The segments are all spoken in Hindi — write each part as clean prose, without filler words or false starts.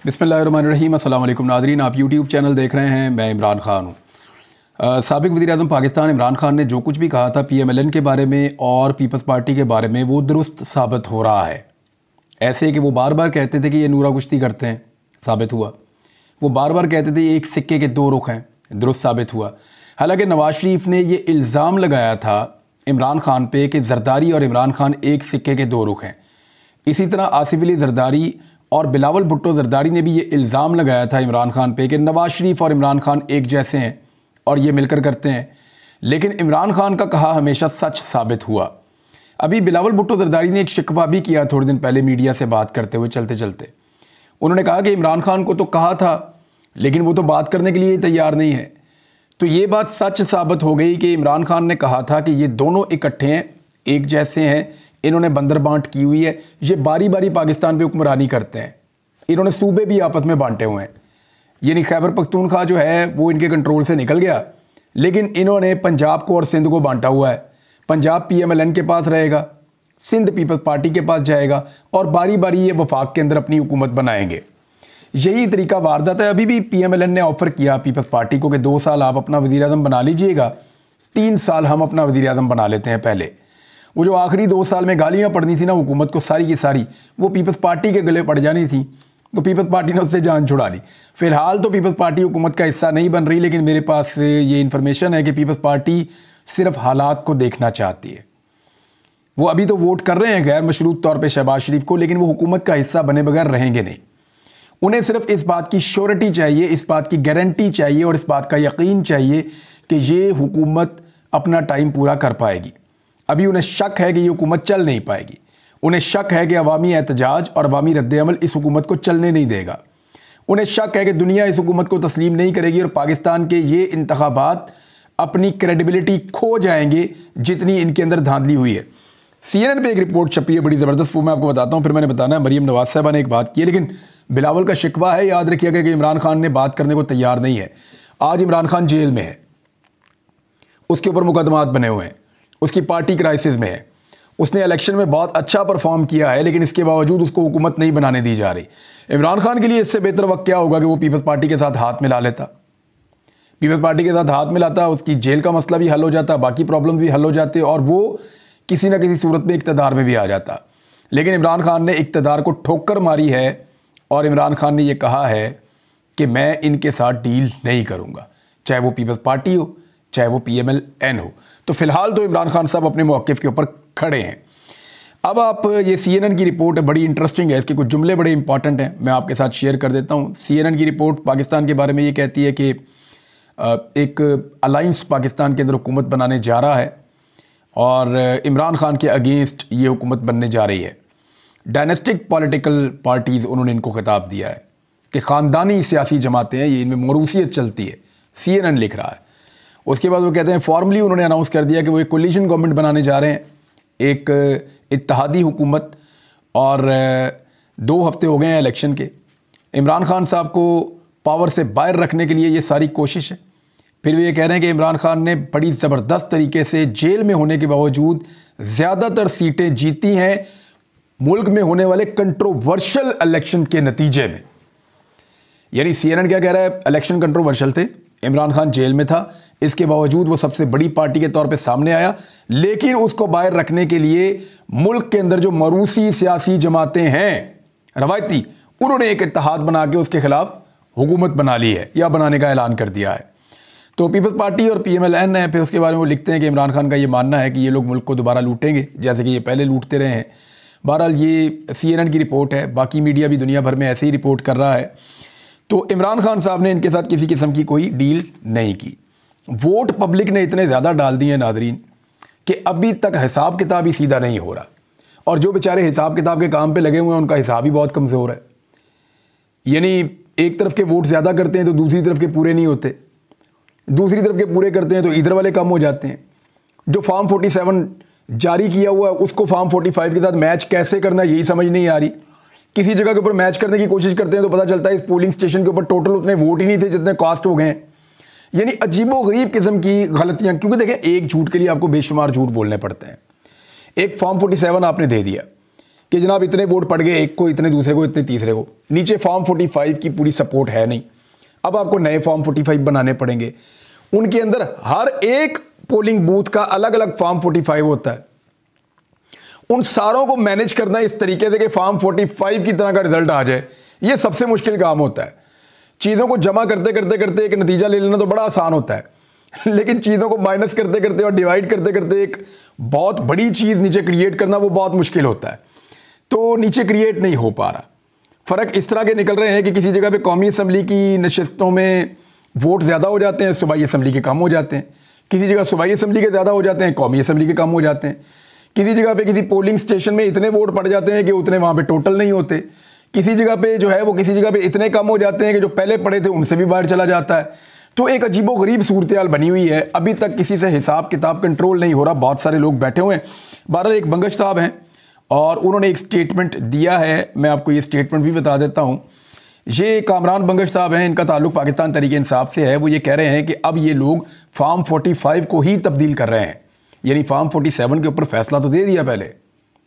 बिस्मिल्लाहिर्रहमानिर्रहीम। अस्सलाम वालेकुम नाज़रीन, आप यूट्यूब चैनल देख रहे हैं। मैं इमरान खान हूँ। साबिक़ वज़ीर-ए-आज़म पाकिस्तान इमरान खान ने जो कुछ भी कहा था PMLN के बारे में और पीपल्स पार्टी के बारे में, वो दुरुस्त साबित हो रहा है। ऐसे कि वो बार बार कहते थे कि ये नूरा कुश्ती करते हैं, साबित हुआ। वो बार बार कहते थे एक सिक्के के दो रुख हैं, दुरुस्त साबित हुआ। हालांकि नवाज शरीफ ने ये इल्ज़ाम लगाया था इमरान खान पे कि जरदारी और इमरान खान एक सिक्के के दो रुख हैं। इसी तरह आसिफ अली जरदारी और बिलावल भुट्टो जरदारी ने भी ये इल्ज़ाम लगाया था इमरान खान पे कि नवाज शरीफ और इमरान खान एक जैसे हैं और ये मिलकर करते हैं। लेकिन इमरान खान का कहा हमेशा सच साबित हुआ। अभी बिलावल भुट्टो जरदारी ने एक शिकवा भी किया थोड़े दिन पहले मीडिया से बात करते हुए चलते चलते। उन्होंने कहा कि इमरान खान को तो कहा था लेकिन वो तो बात करने के लिए तैयार नहीं है। तो ये बात सच साबित हो गई कि इमरान खान ने कहा था कि ये दोनों इकट्ठे हैं, एक जैसे हैं, इन्होंने बंदर बांट की हुई है, ये बारी बारी पाकिस्तान पे हुक्मरानी करते हैं, इन्होंने सूबे भी आपस में बांटे हुए हैं। यानी खैबर पख्तूनख्वा जो है वो इनके कंट्रोल से निकल गया, लेकिन इन्होंने पंजाब को और सिंध को बांटा हुआ है। पंजाब PMLN के पास रहेगा, सिंध पीपल्स पार्टी के पास जाएगा और बारी बारी ये वफाक के अंदर अपनी हुकूमत बनाएंगे। यही तरीका वारदात है। अभी भी PMLN ने ऑफ़र किया पीपल्स पार्टी को कि 2 साल आप अपना वज़ीर-ए-आज़म बना लीजिएगा, 3 साल हम अपना वज़ीर-ए-आज़म बना लेते हैं। पहले वो जो आखिरी 2 साल में गालियाँ पड़नी थी ना हुकूमत को, सारी की सारी वो पीपल्स पार्टी के गले पड़ जानी थी, तो पीपल्स पार्टी ने उससे जान छुड़ा ली। फ़िलहाल तो पीपल्स पार्टी हुकूमत का हिस्सा नहीं बन रही, लेकिन मेरे पास ये इन्फॉर्मेशन है कि पीपल्स पार्टी सिर्फ हालात को देखना चाहती है। वो अभी तो वोट कर रहे हैं गैर मशरूत तौर पर शहबाज शरीफ को, लेकिन वो हुकूमत का हिस्सा बने बगैर रहेंगे नहीं। उन्हें सिर्फ इस बात की श्योरिटी चाहिए, इस बात की गारंटी चाहिए और इस बात का यकीन चाहिए कि ये हुकूमत अपना टाइम पूरा कर पाएगी। अभी उन्हें शक है कि ये हुकूमत चल नहीं पाएगी। उन्हें शक है कि अवामी एहतजाज और अवामी रद्द-ए-अमल इस हुकूमत को चलने नहीं देगा। उन्हें शक है कि दुनिया इस हुकूमत को तस्लीम नहीं करेगी और पाकिस्तान के ये इंतखाबात अपनी क्रेडिबिलिटी खो जाएंगे जितनी इनके अंदर धांधली हुई है। CNN पे एक रिपोर्ट छपी है बड़ी ज़बरदस्त, वो मैं आपको बताता हूँ, फिर मैंने बताना है। मरीम नवाज साहबा ने एक बात की है, लेकिन बिलावल का शिकवा है, याद रखिएगा कि इमरान खान ने बात करने को तैयार नहीं है। आज इमरान खान जेल में है, उसके ऊपर मुकदमात बने हुए हैं, उसकी पार्टी क्राइसिस में है। उसने इलेक्शन में बहुत अच्छा परफॉर्म किया है, लेकिन इसके बावजूद उसको हुकूमत नहीं बनाने दी जा रही। इमरान खान के लिए इससे बेहतर वक्त क्या होगा कि वो पीपल्स पार्टी के साथ हाथ मिला लेता। पीपल्स पार्टी के साथ हाथ मिलाता, उसकी जेल का मसला भी हल हो जाता, बाकी प्रॉब्लम भी हल हो जाते और वो किसी ना किसी सूरत में इक़्तिदार में भी आ जाता। लेकिन इमरान खान ने इक़्तिदार को ठोकर मारी है और इमरान खान ने यह कहा है कि मैं इनके साथ डील नहीं करूँगा, चाहे वो पीपल्स पार्टी हो, चाहे वो PMLN हो। तो फिलहाल तो इमरान खान साहब अपने मौक़िफ़ के ऊपर खड़े हैं। अब आप ये CNN की रिपोर्ट है, बड़ी इंटरेस्टिंग है, इसके कुछ जुमले बड़े इंपॉर्टेंट हैं, मैं आपके साथ शेयर कर देता हूँ। CNN की रिपोर्ट पाकिस्तान के बारे में ये कहती है कि एक अलाइंस पाकिस्तान के अंदर हुकूमत बनाने जा रहा है और इमरान खान के अगेंस्ट ये हुकूमत बनने जा रही है। डायनेस्टिक पॉलिटिकल पार्टीज़ उन्होंने इनको खिताब दिया है कि ख़ानदानी सियासी जमातें हैं, ये इनमें मौरूसियत चलती है, CNN लिख रहा है। उसके बाद वो कहते हैं फॉर्मली उन्होंने अनाउंस कर दिया कि वो एक कोलिशन गवर्नमेंट बनाने जा रहे हैं, एक इत्तेहादी हुकूमत। और 2 हफ्ते हो गए हैं इलेक्शन के। इमरान खान साहब को पावर से बाहर रखने के लिए ये सारी कोशिश है। फिर वो ये कह रहे हैं कि इमरान खान ने बड़ी ज़बरदस्त तरीके से जेल में होने के बावजूद ज़्यादातर सीटें जीती हैं मुल्क में होने वाले कंट्रोवर्शियल इलेक्शन के नतीजे में। यानी CNN क्या कह रहा है, इलेक्शन कंट्रोवर्शियल थे, इमरान खान जेल में था, इसके बावजूद वो सबसे बड़ी पार्टी के तौर पे सामने आया, लेकिन उसको बाहर रखने के लिए मुल्क के अंदर जो मरूसी सियासी जमातें हैं रवायती, उन्होंने एक इत्तेहाद बना के उसके खिलाफ हुकूमत बना ली है या बनाने का ऐलान कर दिया है। तो पीपल्स पार्टी और PMLN है। फिर उसके बारे में वो लिखते हैं कि इमरान खान का ये मानना है कि ये लोग मुल्क को दोबारा लूटेंगे जैसे कि ये पहले लूटते रहे हैं। बहरहाल ये CNN की रिपोर्ट है, बाकी मीडिया भी दुनिया भर में ऐसे ही रिपोर्ट कर रहा है। तो इमरान खान साहब ने इनके साथ किसी किस्म की कोई डील नहीं की। वोट पब्लिक ने इतने ज़्यादा डाल दिए हैं नाजरीन कि अभी तक हिसाब किताब ही सीधा नहीं हो रहा, और जो बेचारे हिसाब किताब के काम पे लगे हुए हैं उनका हिसाब ही बहुत कमज़ोर है। यानी एक तरफ के वोट ज़्यादा करते हैं तो दूसरी तरफ के पूरे नहीं होते, दूसरी तरफ के पूरे करते हैं तो इधर वाले कम हो जाते हैं। जो फॉर्म 47 जारी किया हुआ है उसको फॉर्म 45 के साथ मैच कैसे करना यही समझ नहीं आ रही। किसी जगह के ऊपर मैच करने की कोशिश करते हैं तो पता चलता है इस पोलिंग स्टेशन के ऊपर टोटल उतने वोट ही नहीं थे जितने कास्ट हो गए हैं। यानी अजीबोगरीब किस्म की गलतियां, क्योंकि देखें एक झूठ के लिए आपको बेशुमार झूठ बोलने पड़ते हैं। एक फॉर्म 47 आपने दे दिया, कि जनाब इतने वोट पड़ गए, एक को इतने, दूसरे को इतने, तीसरे को। नीचे फॉर्म 45 की पूरी सपोर्ट है नहीं, अब आपको नए फॉर्म 45 बनाने पड़ेंगे। उनके अंदर हर एक पोलिंग बूथ का अलग अलग फॉर्म 45 होता है। उन सारों को मैनेज करना इस तरीके से कि फॉर्म 45 की तरह का रिजल्ट आ जाए, ये सबसे मुश्किल काम होता है। चीज़ों को जमा करते करते करते एक नतीजा ले लेना तो बड़ा आसान होता है, लेकिन चीज़ों को माइनस करते करते और डिवाइड करते करते एक बहुत बड़ी चीज़ नीचे क्रिएट करना वो बहुत मुश्किल होता है। तो नीचे क्रिएट नहीं हो पा रहा। फ़र्क इस तरह के निकल रहे हैं कि किसी जगह पे कौमी असम्बली की नशस्तों में वोट ज़्यादा हो जाते हैं, सूबाई असम्बली के कम हो जाते हैं। किसी जगह सूबाई असम्बली के ज़्यादा हो जाते हैं, कौमी असम्बली के कम हो जाते हैं। किसी जगह पे किसी पोलिंग स्टेशन में इतने वोट पड़ जाते हैं कि उतने वहाँ पे टोटल नहीं होते। किसी जगह पे जो है वो किसी जगह पे इतने कम हो जाते हैं कि जो पहले पड़े थे उनसे भी बाहर चला जाता है। तो एक अजीबोगरीब सूरत हाल बनी हुई है। अभी तक किसी से हिसाब किताब कंट्रोल नहीं हो रहा। बहुत सारे लोग बैठे हुए हैं। बहरहाल एक बंगश साहब हैं और उन्होंने एक स्टेटमेंट दिया है, मैं आपको ये स्टेटमेंट भी बता देता हूँ। ये कामरान बंगश साहब हैं, इनका ताल्लुक पाकिस्तान तहरीक इंसाफ से है। वो ये कह रहे हैं कि अब ये लोग फॉर्म 45 को ही तब्दील कर रहे हैं, यानी फॉर्म 47 के ऊपर फैसला तो दे दिया, पहले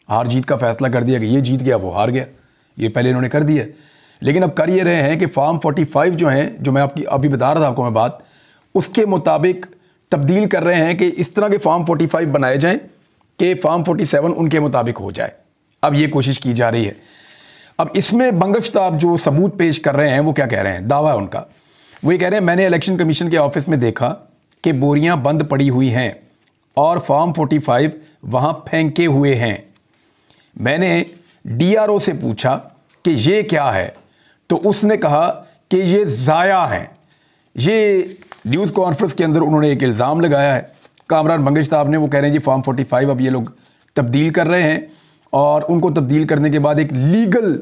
हार जीत का फैसला कर दिया कि ये जीत गया वो हार गया, ये पहले इन्होंने कर दिया। लेकिन अब कर ये रहे हैं कि फॉर्म 45 जो हैं, जो मैं आपकी अभी बता रहा था आपको मैं बात, उसके मुताबिक तब्दील कर रहे हैं कि इस तरह के फॉर्म 45 बनाए जाएं कि फॉर्म 47 उनके मुताबिक हो जाए। अब ये कोशिश की जा रही है। अब इसमें बंगश साहब जो सबूत पेश कर रहे हैं वो क्या कह रहे हैं, दावा है उनका। वो ये कह रहे हैं मैंने इलेक्शन कमीशन के ऑफिस में देखा कि बोरियां बंद पड़ी हुई हैं और फॉर्म 45 वहां फेंके हुए हैं। मैंने डीआरओ से पूछा कि ये क्या है, तो उसने कहा कि ये ज़ाया हैं। ये न्यूज़ कॉन्फ्रेंस के अंदर उन्होंने एक इल्ज़ाम लगाया है कामरान बंगश साहब ने। वो कह रहे हैं जी फॉर्म 45 अब ये लोग तब्दील कर रहे हैं और उनको तब्दील करने के बाद एक लीगल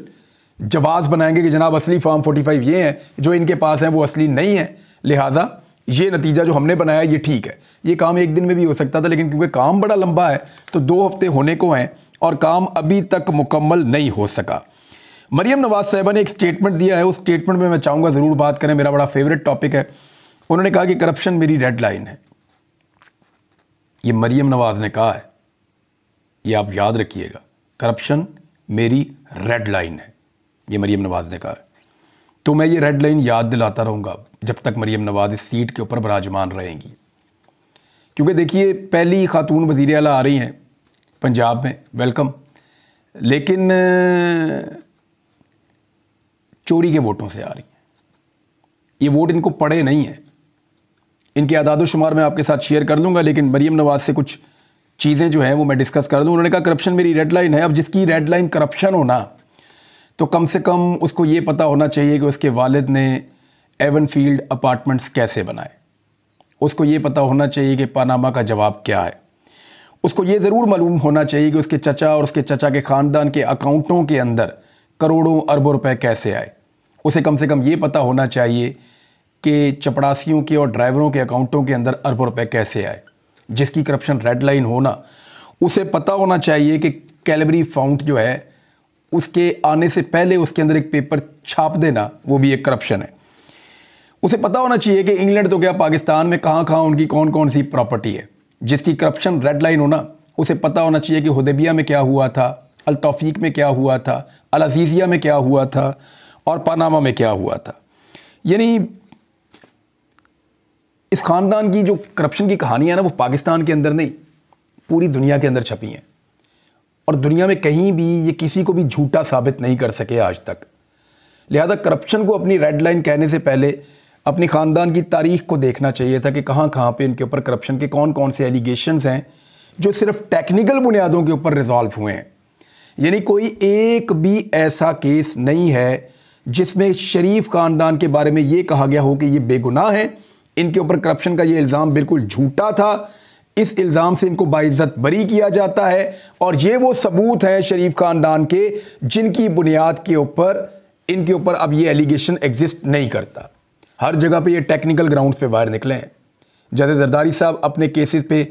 जवाज़ बनाएंगे कि जनाब असली फॉर्म 45 ये हैं, जो इनके पास हैं वो असली नहीं है, लिहाजा ये नतीजा जो हमने बनाया ये ठीक है। ये काम एक दिन में भी हो सकता था, लेकिन क्योंकि काम बड़ा लंबा है तो 2 हफ्ते होने को हैं और काम अभी तक मुकम्मल नहीं हो सका। मरियम नवाज साहिबा ने एक स्टेटमेंट दिया है, उस स्टेटमेंट में मैं चाहूँगा ज़रूर बात करें, मेरा बड़ा फेवरेट टॉपिक है। उन्होंने कहा कि करप्शन मेरी रेड लाइन है। ये मरियम नवाज ने कहा है, ये आप याद रखिएगा, करप्शन मेरी रेड लाइन है, ये मरियम नवाज ने कहा है। तो मैं ये रेड लाइन याद दिलाता रहूँगा जब तक मरियम नवाज इस सीट के ऊपर विराजमान रहेंगी। क्योंकि देखिए पहली खातून वज़ीर आला आ रही हैं पंजाब में, वेलकम, लेकिन चोरी के वोटों से आ रही हैं। ये वोट इनको पड़े नहीं हैं। इनके आदाद शुमार मैं आपके साथ शेयर कर लूँगा, लेकिन मरियम नवाज से कुछ चीज़ें जो हैं वो मैं डिस्कस कर दूँ। उन्होंने कहा करप्शन मेरी रेड लाइन है। अब जिसकी रेड लाइन करप्शन होना, तो कम से कम उसको ये पता होना चाहिए कि उसके वालिद ने एवनफील्ड अपार्टमेंट्स कैसे बनाए। उसको ये पता होना चाहिए कि पानामा का जवाब क्या है। उसको ये ज़रूर मालूम होना चाहिए कि उसके चचा और उसके चचा के ख़ानदान के अकाउंटों के अंदर करोड़ों अरबों रुपए कैसे आए। उसे कम से कम ये पता होना चाहिए कि चपड़ासियों के और ड्राइवरों के अकाउंटों के अंदर अरबों रुपए कैसे आए। जिसकी करप्शन रेड लाइन होना, उसे पता होना चाहिए कि कैलबरी फाउंट जो है उसके आने से पहले उसके अंदर एक पेपर छाप देना, वो भी एक करप्शन है। उसे पता होना चाहिए कि इंग्लैंड तो क्या पाकिस्तान में कहाँ कहाँ उनकी कौन कौन सी प्रॉपर्टी है। जिसकी करप्शन रेड लाइन होना, उसे पता होना चाहिए कि हुदैबिया में क्या हुआ था, अल तौफीक में क्या हुआ था, अल अजीज़िया में क्या हुआ था और पानामा में क्या हुआ था। यानी इस ख़ानदान की जो करप्शन की कहानियाँ ना, वो पाकिस्तान के अंदर नहीं पूरी दुनिया के अंदर छपी हैं और दुनिया में कहीं भी ये किसी को भी झूठा साबित नहीं कर सके आज तक। लिहाजा करप्शन को अपनी रेड लाइन कहने से पहले अपनी ख़ानदान की तारीख़ को देखना चाहिए था कि कहाँ कहाँ पे इनके ऊपर करप्शन के कौन कौन से एलिगेशंस हैं जो सिर्फ टेक्निकल बुनियादों के ऊपर रिजॉल्व हुए हैं। यानी कोई एक भी ऐसा केस नहीं है जिसमें शरीफ ख़ानदान के बारे में ये कहा गया हो कि ये बेगुनाह है, इनके ऊपर करप्शन का ये इल्ज़ाम बिल्कुल झूठा था, इस इल्ज़ाम से इनको बाइज्जत बरी किया जाता है। और ये वो सबूत हैं शरीफ ख़ानदान के जिनकी बुनियाद के ऊपर इनके ऊपर अब ये एलिगेशन एग्जिस्ट नहीं करता। हर जगह पे ये टेक्निकल ग्राउंड्स पे बाहर निकले हैं। जैसे जरदारी साहब अपने केसेस पे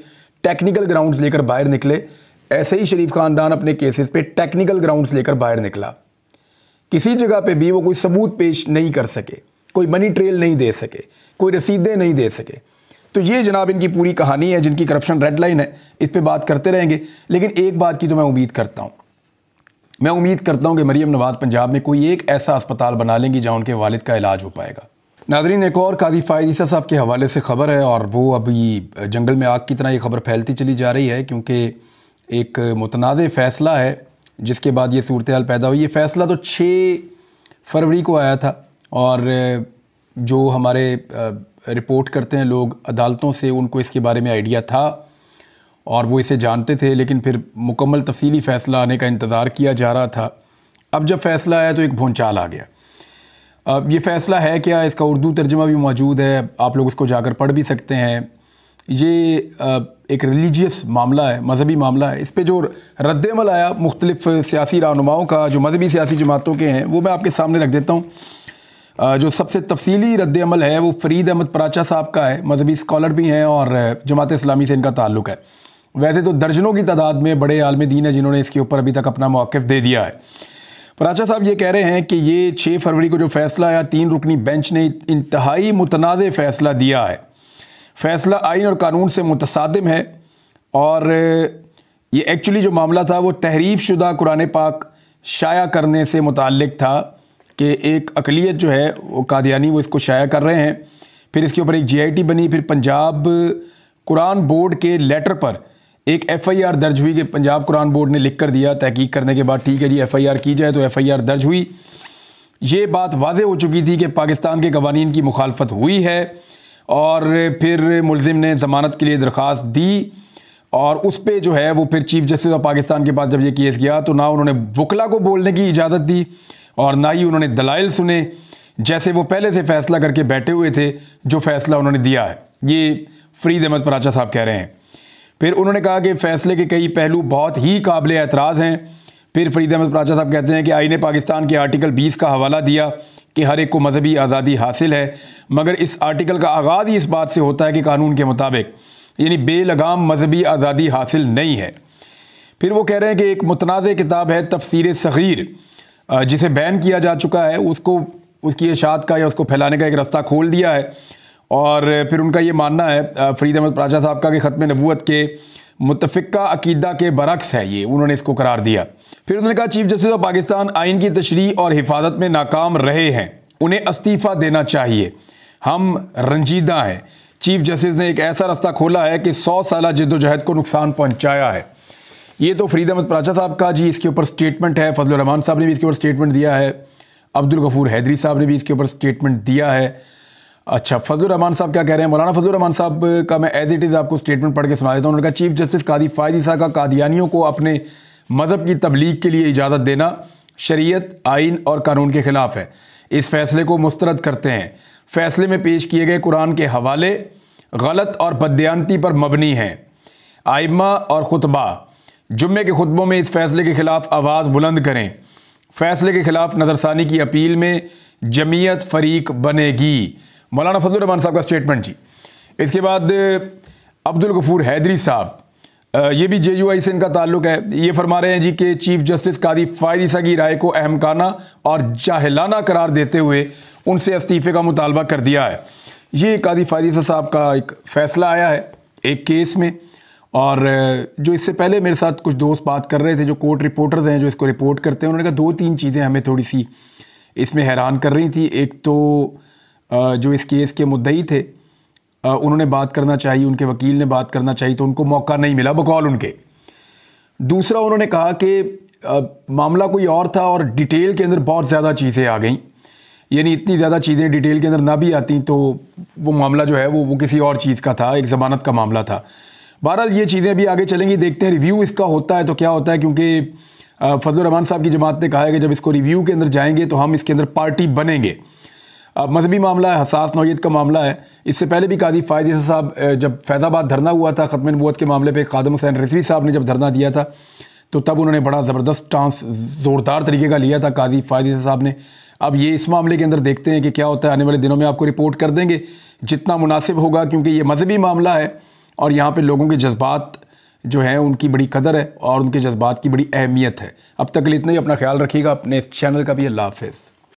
टेक्निकल ग्राउंड्स लेकर बाहर निकले, ऐसे ही शरीफ ख़ानदान अपने केसेस पे टेक्निकल ग्राउंड्स लेकर बाहर निकला। किसी जगह पे भी वो कोई सबूत पेश नहीं कर सके, कोई मनी ट्रेल नहीं दे सके, कोई रसीदें नहीं दे सके। तो ये जनाब इनकी पूरी कहानी है जिनकी करप्शन रेड लाइन है। इस पे बात करते रहेंगे, लेकिन एक बात की तो मैं उम्मीद करता हूँ मैं उम्मीद करता हूँ कि मरीम नवाज़ पंजाब में कोई एक ऐसा अस्पताल बना लेंगी जहाँ उनके वालिद का इलाज हो पाएगा। नाज़रीन, एक और कादी फ़ायद ईसा साहब के हवाले से ख़बर है, और वो अभी जंगल में आग की तरह ये खबर फैलती चली जा रही है, क्योंकि एक मुतनाज़ फ़ैसला है जिसके बाद ये सूरत हाल पैदा हुई। ये फ़ैसला तो 6 फरवरी को आया था, और जो हमारे रिपोर्ट करते हैं लोग अदालतों से, उनको इसके बारे में आइडिया था और वो इसे जानते थे, लेकिन फिर मुकम्मल तफसीली फ़ैसला आने का इंतज़ार किया जा रहा था। अब जब फ़ैसला आया तो एक भूंचाल आ गया। अब ये फ़ैसला है क्या, इसका उर्दू तर्जुमा भी मौजूद है, आप लोग इसको जाकर पढ़ भी सकते हैं। ये एक रिलीजियस मामला है, मजहबी मामला है। इस पे जो रद्द-ए-अमल आया मुख्तलिफ़ सियासी रहनुमाओं का, जो मजहबी सियासी जमातों के हैं, वो मैं आपके सामने रख देता हूँ। जो सबसे तफसीली रद्द-ए-अमल है वो फ़रीद अहमद पराचा साहब का है, मजहबी स्कॉलर भी हैं और जमात इस्लामी से इनका ताल्लुक़ है। वैसे तो दर्जनों की तादाद में बड़े आलिम दीन हैं जिन्होंने इसके ऊपर अभी तक अपना मौक़िफ़ दे दिया है। पराचा साहब ये कह रहे हैं कि ये 6 फरवरी को जो फ़ैसला आया, 3 रुकनी बेंच ने इंतहाई मुतनाज़ फ़ैसला दिया है। फ़ैसला आइन और कानून से मुतसादिम है, और ये एक्चुअली जो मामला था वो तहरीफ शुदा कुरान पाक शाया करने से मुताल्लिक़ था कि एक अक़लियत जो है वो कादियानी वो इसको शाया कर रहे हैं। फिर इसके ऊपर एक GIT बनी, फिर पंजाब कुरान बोर्ड के लेटर पर एक FIR दर्ज हुई कि पंजाब कुरान बोर्ड ने लिख कर दिया तहकीक करने के बाद, ठीक है जी FIR की जाए, तो FIR दर्ज हुई। ये बात वाज़े हो चुकी थी कि पाकिस्तान के कवानीन की मुखालफत हुई है, और फिर मुलजिम ने ज़मानत के लिए दरख्वास्त दी, और उस पर जो है वो फिर चीफ जस्टिस ऑफ पाकिस्तान के पास जब ये केस गया तो ना उन्होंने वकला को बोलने की इजाज़त दी और ना ही उन्होंने दलाइल सुने, जैसे वो पहले से फ़ैसला करके बैठे हुए थे जो फ़ैसला उन्होंने दिया है। ये फ़रीद अहमद पराचा साहब कह रहे हैं। फिर उन्होंने कहा कि फ़ैसले के कई पहलू बहुत ही काबिल एतराज़ हैं। फिर फ़रीद अहमद पराचा साहब कहते हैं कि आईन पाकिस्तान के आर्टिकल 20 का हवाला दिया कि हर एक को मजहबी आज़ादी हासिल है, मगर इस आर्टिकल का आगाज़ ही इस बात से होता है कि कानून के मुताबिक, यानी बेलगाम मजहबी आज़ादी हासिल नहीं है। फिर वो कह रहे हैं कि एक मुतनाज़ किताब है तफसीर सग़ीर, जिसे बैन किया जा चुका है, उसको उसकी इशाअत का या उसको फैलाने का एक रास्ता खोल दिया है। और फिर उनका ये मानना है फ़रीद अहमद पराचा साहब का कि ख़त्म नबूवत के मुतफ़िक़ा अक़ीदा के बरक्स है, ये उन्होंने इसको करार दिया। फिर उन्होंने कहा चीफ जस्टिस ऑफ पाकिस्तान आइन की तशरीह और हिफाजत में नाकाम रहे हैं, उन्हें इस्तीफ़ा देना चाहिए, हम रंजीदा हैं। चीफ जस्टिस ने एक ऐसा रास्ता खोला है कि 100 साल जद्दोजहद को नुकसान पहुँचाया है। ये तो फ़रीद अहमद पराचा साहब का जी इसके ऊपर स्टेटमेंट है। फजलुर रहमान साहब ने भी इसके ऊपर स्टेटमेंट दिया है, अब्दुल गफूर हैदरी साहब ने भी इसके ऊपर स्टेटमेंट दिया है। अच्छा, फजलुर रहमान साहब क्या कह रहे हैं? मौलाना फजलुर रहमान साहब का मैं एज इट इज़ आपको स्टेटमेंट पढ़ के सुना देता हूँ। उन्होंने कहा चीफ जस्टिस कादी फ़ायद ईसा का कादियानियों को अपने मज़हब की तबलीग के लिए इजाज़त देना शरीयत, आइन और कानून के ख़िलाफ़ है। इस फ़ैसले को मुस्तरद करते हैं। फ़ैसले में पेश किए गए कुरान के हवाले गलत और बददियानती पर मबनी हैं। आइम्मा और खुतबा जुम्मे के खुतबों में इस फ़ैसले के ख़िलाफ़ आवाज़ बुलंद करें। फ़ैसले के ख़िलाफ़ नज़रसानी की अपील में जमीयत फ़रीक बनेगी। मौलाना फजलुर रहमान साहब का स्टेटमेंट जी। इसके बाद अब्दुल गफूर हैदरी साहब, ये भी JUI से इनका ताल्लुक़ है। ये फरमा रहे हैं जी कि चीफ जस्टिस कादी फ़ायद ईसा की राय को अहमकाना और जाहिलाना करार देते हुए उनसे इस्तीफ़े का मुतालबा कर दिया है। ये कादी फ़ायद ईसा साहब का एक फ़ैसला आया है एक केस में, और जो इससे पहले मेरे साथ कुछ दोस्त बात कर रहे थे जो कोर्ट रिपोर्टर्स हैं जो इसको रिपोर्ट करते हैं, उन्होंने कहा 2-3 चीज़ें हमें थोड़ी सी इसमें हैरान कर रही थी। एक तो जो इस केस के मुद्दई थे उन्होंने बात करना चाहिए, उनके वकील ने बात करना चाहिए, तो उनको मौका नहीं मिला बकौल उनके। दूसरा, उन्होंने कहा कि मामला कोई और था और डिटेल के अंदर बहुत ज़्यादा चीज़ें आ गईं, यानी इतनी ज़्यादा चीज़ें डिटेल के अंदर ना भी आती तो वो मामला जो है वो किसी और चीज़ का था, एक ज़मानत का मामला था। बहरहाल ये चीज़ें भी आगे चलेंगी, देखते हैं रिव्यू इसका होता है तो क्या होता है, क्योंकि फजलुर रहमान साहब की जमात ने कहा है कि जब इसको रिव्यू के अंदर जाएंगे तो हम इसके अंदर पार्टी बनेंगे। मजहबी मामला है, हसास नौयत का मामला है। इससे पहले भी कादी फ़ायद ईसा साहब जब फैज़ाबाद धरना हुआ था ख़त्म नबूवत के मामले पे, खादिम हुसैन रिजवी साहब ने जब धरना दिया था तो तब उन्होंने बड़ा ज़बरदस्त स्टांस ज़ोरदार तरीके का लिया था कादी फ़ायद ईसा साहब ने। अब ये इस मामले के अंदर देखते हैं कि क्या होता है, आने वाले दिनों में आपको रिपोर्ट कर देंगे जितना मुनासिब होगा, क्योंकि ये मजहबी मामला है और यहाँ पर लोगों के जज्बात जो हैं उनकी बड़ी कदर है और उनके जज्बात की बड़ी अहमियत है। अब तक के लिए इतना ही। अपना ख्याल रखिएगा, अपने इस चैनल का भी। अल्लाह हाफ़िज़।